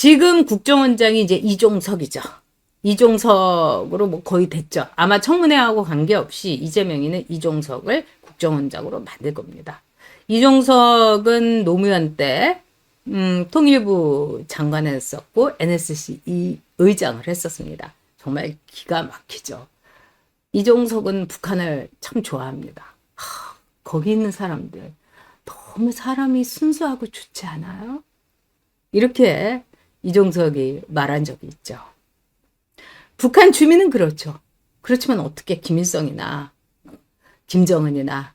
지금 국정원장이 이제 이종석이죠. 이종석으로 뭐 거의 됐죠. 아마 청문회하고 관계없이 이재명이는 이종석을 국정원장으로 만들 겁니다. 이종석은 노무현 때 통일부 장관을 했었고 NSC 의장을 했었습니다. 정말 기가 막히죠. 이종석은 북한을 참 좋아합니다. 거기 있는 사람들 너무 사람이 순수하고 좋지 않아요? 이렇게 이종석이 말한 적이 있죠. 북한 주민은 그렇죠. 그렇지만 어떻게 김일성이나 김정은이나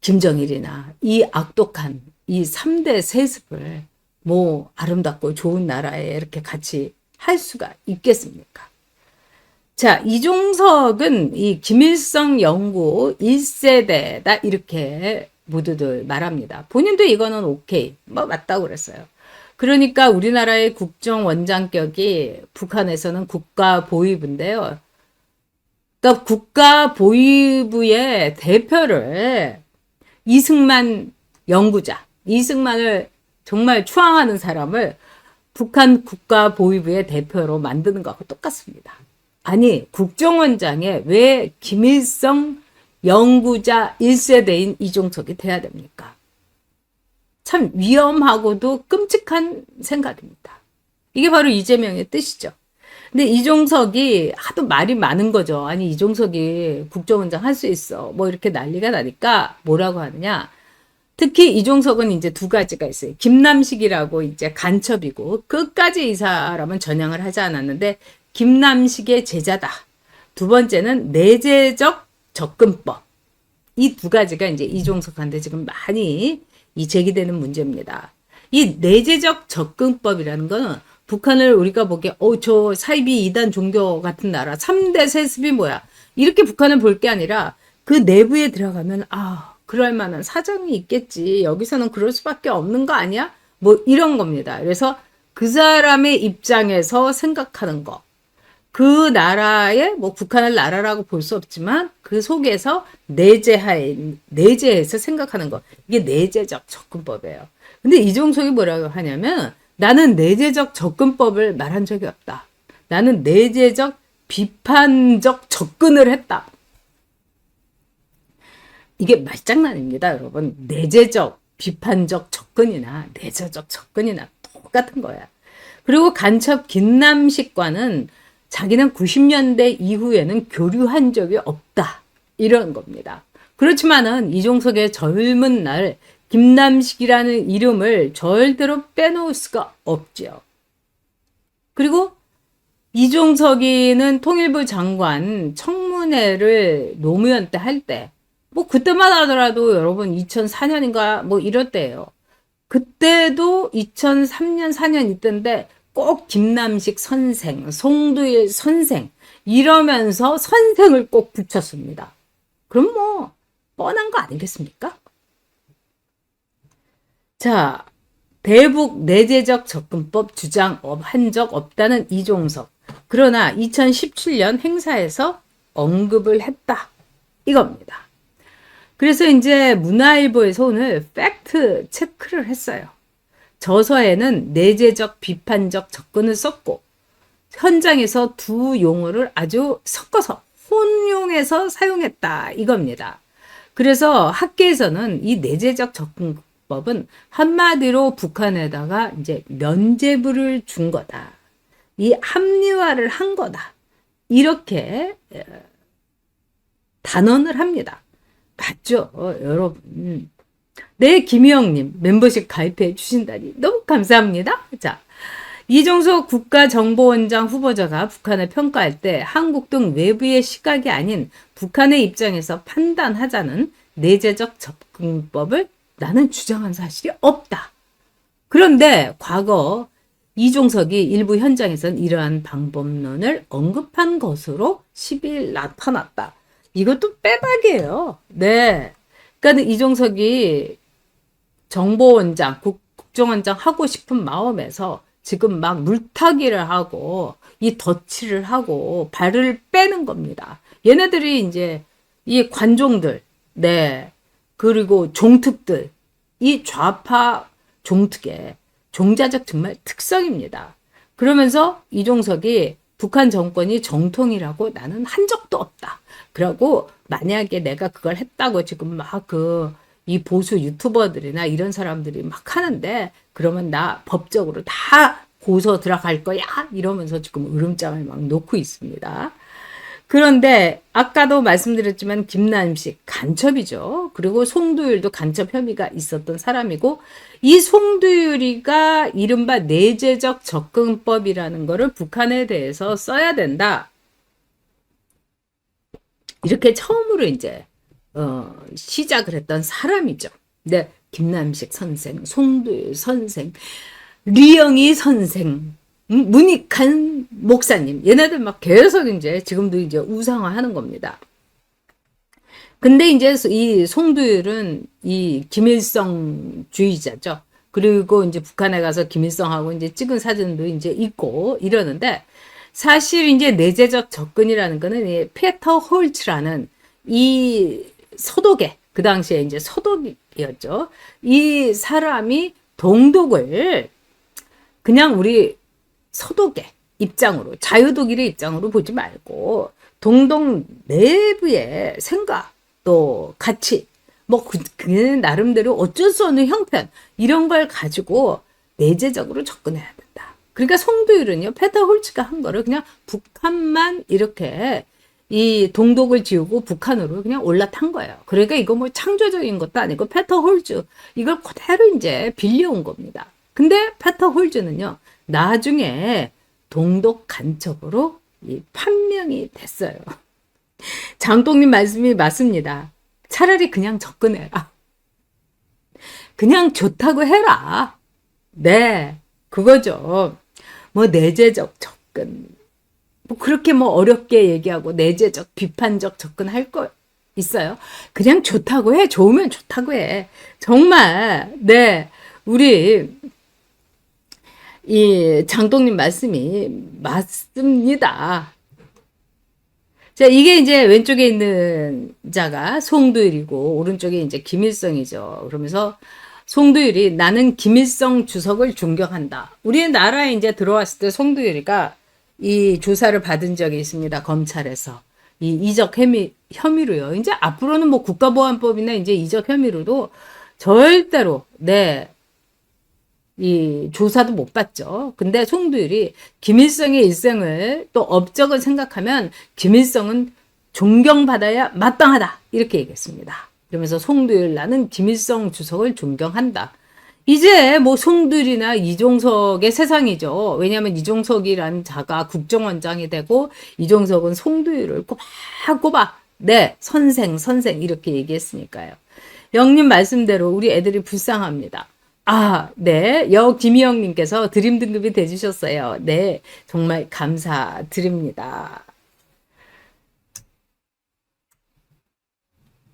김정일이나 이 악독한 이 3대 세습을 뭐 아름답고 좋은 나라에 이렇게 같이 할 수가 있겠습니까? 자, 이종석은 이 김일성 연구 1세대다 이렇게 모두들 말합니다. 본인도 이거는 오케이, 뭐 맞다고 그랬어요. 그러니까 우리나라의 국정원장격이 북한에서는 국가보위부인데요. 그러니까 국가보위부의 대표를 이승만 연구자, 이승만을 정말 추앙하는 사람을 북한 국가보위부의 대표로 만드는 것하고 똑같습니다. 아니, 국정원장에 왜 김일성 연구자 1세대인 이종석이 돼야 됩니까? 참 위험하고도 끔찍한 생각입니다. 이게 바로 이재명의 뜻이죠. 근데 이종석이 하도 말이 많은 거죠. 아니, 이종석이 국정원장 할 수 있어. 뭐 이렇게 난리가 나니까 뭐라고 하느냐. 특히 이종석은 이제 두 가지가 있어요. 김남식이라고 이제 간첩이고 끝까지 이 사람은 전향을 하지 않았는데 김남식의 제자다. 두 번째는 내재적 접근법. 이 두 가지가 이제 이종석한테 지금 많이 제기되는 문제입니다. 이 내재적 접근법이라는 거는 북한을 우리가 보기에 저 사이비 이단 종교 같은 나라 3대 세습이 뭐야 이렇게 북한을 볼 게 아니라 그 내부에 들어가면 그럴 만한 사정이 있겠지. 여기서는 그럴 수밖에 없는 거 아니야? 뭐 이런 겁니다. 그래서 그 사람의 입장에서 생각하는 거. 그 나라에 뭐 북한을 나라라고 볼 수 없지만 그 속에서 내재해서 생각하는 거. 이게 내재적 접근법이에요. 근데 이종석이 뭐라고 하냐면 나는 내재적 접근법을 말한 적이 없다. 나는 내재적 비판적 접근을 했다. 이게 말장난입니다, 여러분. 내재적 비판적 접근이나 내재적 접근이나 똑같은 거야. 그리고 간첩 김남식과는 자기는 90년대 이후에는 교류한 적이 없다. 이런 겁니다. 그렇지만은 이종석의 젊은 날 김남식이라는 이름을 절대로 빼놓을 수가 없죠. 그리고 이종석이는 통일부 장관 청문회를 노무현 때 할 때 뭐 그때만 하더라도 여러분 2004년인가 뭐 이럴 때예요. 그때도 2003년 4년 이때인데 꼭 김남식 선생, 송두일 선생 이러면서 선생을 꼭 붙였습니다. 그럼 뭐 뻔한 거 아니겠습니까? 자, 대북 내재적 접근법 주장한 적 없다는 이종석. 그러나 2017년 행사에서 언급을 했다. 이겁니다. 그래서 이제 문화일보에서 오늘 팩트 체크를 했어요. 저서에는 내재적 비판적 접근을 썼고 현장에서 두 용어를 아주 섞어서 혼용해서 사용했다 이겁니다. 그래서 학계에서는 이 내재적 접근법은 한마디로 북한에다가 이제 면죄부를 준 거다. 이 합리화를 한 거다. 이렇게 단언을 합니다. 맞죠, 여러분. 네, 김희영님 멤버십 가입해 주신다니 너무 감사합니다. 자, 이종석 국가정보원장 후보자가 북한을 평가할 때 한국 등 외부의 시각이 아닌 북한의 입장에서 판단하자는 내재적 접근법을 나는 주장한 사실이 없다. 그런데 과거 이종석이 일부 현장에선 이러한 방법론을 언급한 것으로 10일 나타났다. 이것도 빼박이에요. 네. 그러니까 이종석이 정보원장, 국정원장 하고 싶은 마음에서 지금 막 물타기를 하고 이 덧칠을 하고 발을 빼는 겁니다. 얘네들이 이제 이 관종들, 네, 그리고 종특들, 이 좌파 종특에 종자적 정말 특성입니다. 그러면서 이종석이 북한 정권이 정통이라고 나는 한 적도 없다. 그러고 만약에 내가 그걸 했다고 지금 막 이 보수 유튜버들이나 이런 사람들이 막 하는데 그러면 나 법적으로 다 고소 들어갈 거야 이러면서 지금 으름장을 막 놓고 있습니다. 그런데 아까도 말씀드렸지만 김남식 간첩이죠. 그리고 송두율도 간첩 혐의가 있었던 사람이고 이 송두율이가 이른바 내재적 접근법이라는 거를 북한에 대해서 써야 된다. 이렇게 처음으로 이제 시작을 했던 사람이죠. 근데 김남식 선생, 송두율 선생, 리영희 선생, 문익한 목사님, 얘네들 막 계속 이제 지금도 이제 우상화하는 겁니다. 근데 이제 이 송두율은 이 김일성주의자죠. 그리고 이제 북한에 가서 김일성하고 이제 찍은 사진도 이제 있고 이러는데 사실 이제 내재적 접근이라는 거는 이 피터 홀츠라는 이 서독의 그 당시에 이제 서독이었죠. 이 사람이 동독을 그냥 우리 서독의 입장으로 자유독일의 입장으로 보지 말고 동독 내부의 생각 또 가치 뭐 그 나름대로 어쩔 수 없는 형편 이런 걸 가지고 내재적으로 접근해야 된다. 그러니까 송두율은요 페터 홀츠가 한 거를 그냥 북한만 이렇게 이 동독을 지우고 북한으로 그냥 올라탄 거예요. 그러니까 이거 뭐 창조적인 것도 아니고 페터 홀츠 이걸 그대로 이제 빌려온 겁니다. 근데 페터 홀츠는요 나중에 동독 간첩으로 판명이 됐어요. 장독님 말씀이 맞습니다. 차라리 그냥 접근해라. 그냥 좋다고 해라. 네, 그거죠. 뭐 내재적 접근. 뭐 그렇게 뭐 어렵게 얘기하고 내재적 비판적 접근할 거 있어요. 그냥 좋다고 해. 좋으면 좋다고 해. 정말 네, 우리 이 장독님 말씀이 맞습니다. 자, 이게 이제 왼쪽에 있는 자가 송두율이고 오른쪽에 이제 김일성이죠. 그러면서 송두율이 나는 김일성 주석을 존경한다. 우리나라에 이제 들어왔을 때 송두율이가 이 조사를 받은 적이 있습니다. 검찰에서. 이 이적 혐의로요. 이제 앞으로는 뭐 국가보안법이나 이제 이적 혐의로도 절대로 이 조사도 못 받죠. 근데 송두율이 김일성의 일생을 또 업적을 생각하면 김일성은 존경받아야 마땅하다. 이렇게 얘기했습니다. 그러면서 송두율 나는 김일성 주석을 존경한다. 이제 뭐 송두율이나 이종석의 세상이죠. 왜냐하면 이종석이라는 자가 국정원장이 되고 이종석은 송두율을 꼬박꼬박 선생 이렇게 얘기했으니까요. 영님 말씀대로 우리 애들이 불쌍합니다. 네. 김희영님께서 드림 등급이 돼주셨어요. 네. 정말 감사드립니다.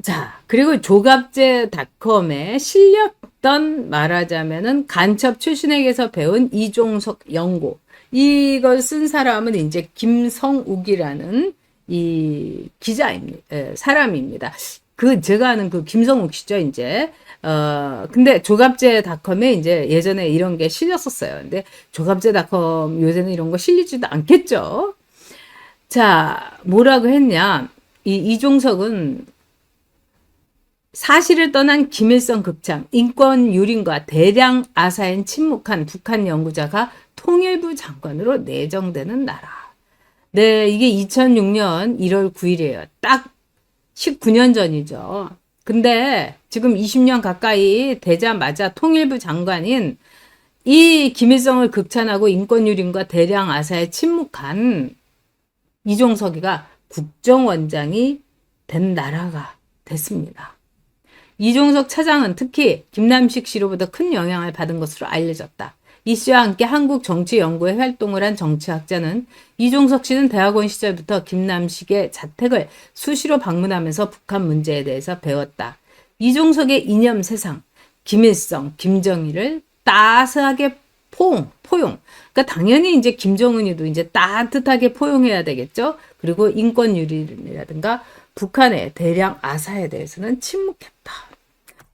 자, 그리고 조갑제닷컴에 실렸던 말하자면은 간첩 출신에게서 배운 이종석 연고. 이걸 쓴 사람은 이제 김성욱이라는 이 기자입니다. 사람입니다. 제가 아는 그 김성욱 씨죠, 이제. 근데 조갑제닷컴에 이제 예전에 이런 게 실렸었어요. 근데 조갑제닷컴 요새는 이런 거 실리지도 않겠죠. 자, 뭐라고 했냐. 이종석은 사실을 떠난 김일성 극찬, 인권 유린과 대량 아사엔 침묵한 북한 연구자가 통일부 장관으로 내정되는 나라. 네, 이게 2006년 1월 9일이에요. 딱 19년 전이죠. 근데 지금 20년 가까이 되자마자 통일부 장관인 이 김일성을 극찬하고 인권유린과 대량 아사에 침묵한 이종석이가 국정원장이 된 나라가 됐습니다. 이종석 차장은 특히 김남식 씨로부터 큰 영향을 받은 것으로 알려졌다. 이 씨와 함께 한국 정치 연구에 활동을 한 정치학자는 이종석 씨는 대학원 시절부터 김남식의 자택을 수시로 방문하면서 북한 문제에 대해서 배웠다. 이종석의 이념 세상, 김일성, 김정일을 따스하게 포용. 그러니까 당연히 이제 김정은이도 이제 따뜻하게 포용해야 되겠죠. 그리고 인권유린이라든가 북한의 대량 아사에 대해서는 침묵했다.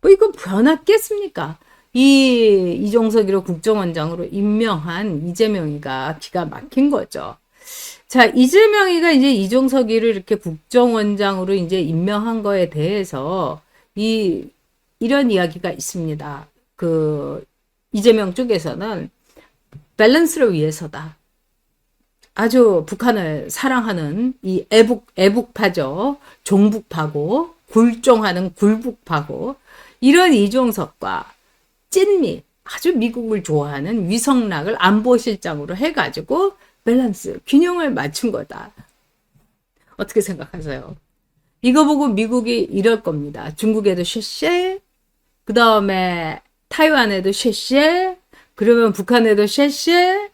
뭐 이거 변했겠습니까? 이종석이를 국정원장으로 임명한 이재명이가 기가 막힌 거죠. 자, 이재명이가 이제 이종석이를 이렇게 국정원장으로 이제 임명한 거에 대해서 이런 이야기가 있습니다. 이재명 쪽에서는 밸런스를 위해서다. 아주 북한을 사랑하는 이 애북파죠. 종북파고 굴종하는 굴북파고 이런 이종석과 찐미 아주 미국을 좋아하는 위성락을 안보실장으로 해가지고 밸런스 균형을 맞춘 거다. 어떻게 생각하세요? 이거 보고 미국이 이럴 겁니다. 중국에도 쉐쉐, 그 다음에 타이완에도 쉐쉐, 그러면 북한에도 쉐쉐,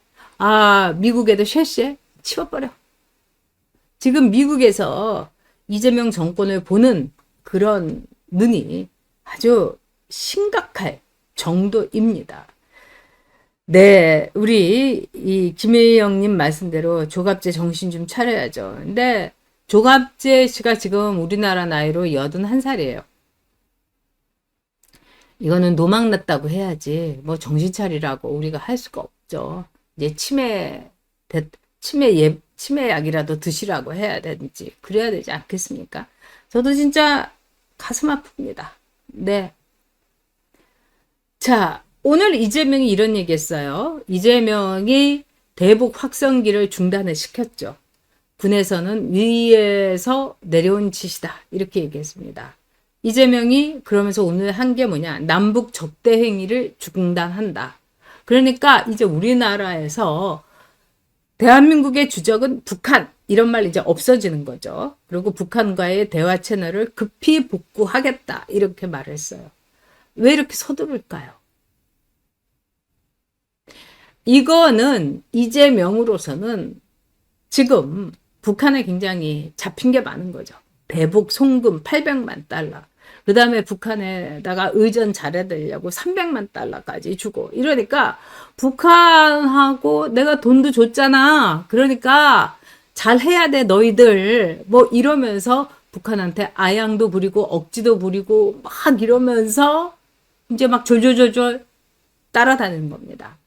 미국에도 쉐쉐 치워버려. 지금 미국에서 이재명 정권을 보는 그런 눈이 아주 심각할 정도입니다. 네, 우리 이 김혜영님 말씀대로 조갑재 정신 좀 차려야죠. 근데 조갑재 씨가 지금 우리나라 나이로 81살이에요. 이거는 노망 났다고 해야지 뭐 정신 차리라고 우리가 할 수가 없죠. 이제 치매약이라도 드시라고 해야 되는지 그래야 되지 않겠습니까? 저도 진짜 가슴 아픕니다. 네. 자, 오늘 이재명이 이런 얘기 했어요. 이재명이 대북 확성기를 중단을 시켰죠. 군에서는 위에서 내려온 짓이다. 이렇게 얘기했습니다. 이재명이 그러면서 오늘 한 게 뭐냐. 남북 적대 행위를 중단한다. 그러니까 이제 우리나라에서 대한민국의 주적은 북한 이런 말 이제 없어지는 거죠. 그리고 북한과의 대화 채널을 급히 복구하겠다. 이렇게 말했어요. 왜 이렇게 서두를까요? 이거는 이재명으로서는 지금 북한에 굉장히 잡힌 게 많은 거죠. 대북 송금 800만 달러. 그 다음에 북한에다가 의전 잘해드리려고 300만 달러까지 주고. 이러니까 북한하고 내가 돈도 줬잖아. 그러니까 잘해야 돼 너희들. 뭐 이러면서 북한한테 아양도 부리고 억지도 부리고 막 이러면서 이제 막 졸졸졸졸 따라다니는 겁니다.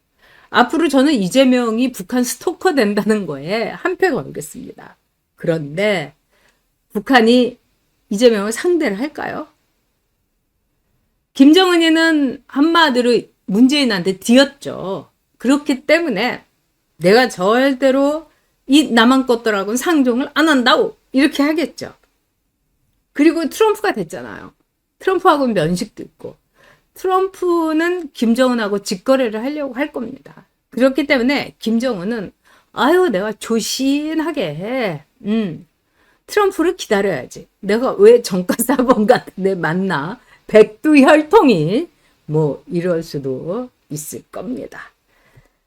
앞으로 저는 이재명이 북한 스토커 된다는 거에 한 표 걸겠습니다. 그런데 북한이 이재명을 상대를 할까요? 김정은이는 한마디로 문재인한테 뒤였죠. 그렇기 때문에 내가 절대로 이 남한 것들하고는 상종을 안 한다고 이렇게 하겠죠. 그리고 트럼프가 됐잖아요. 트럼프하고는 면식도 있고 트럼프는 김정은하고 직거래를 하려고 할 겁니다. 그렇기 때문에 김정은은 내가 조신하게 해. 트럼프를 기다려야지. 내가 왜 정가사범 같은데 만나? 백두혈통이 뭐 이럴 수도 있을 겁니다.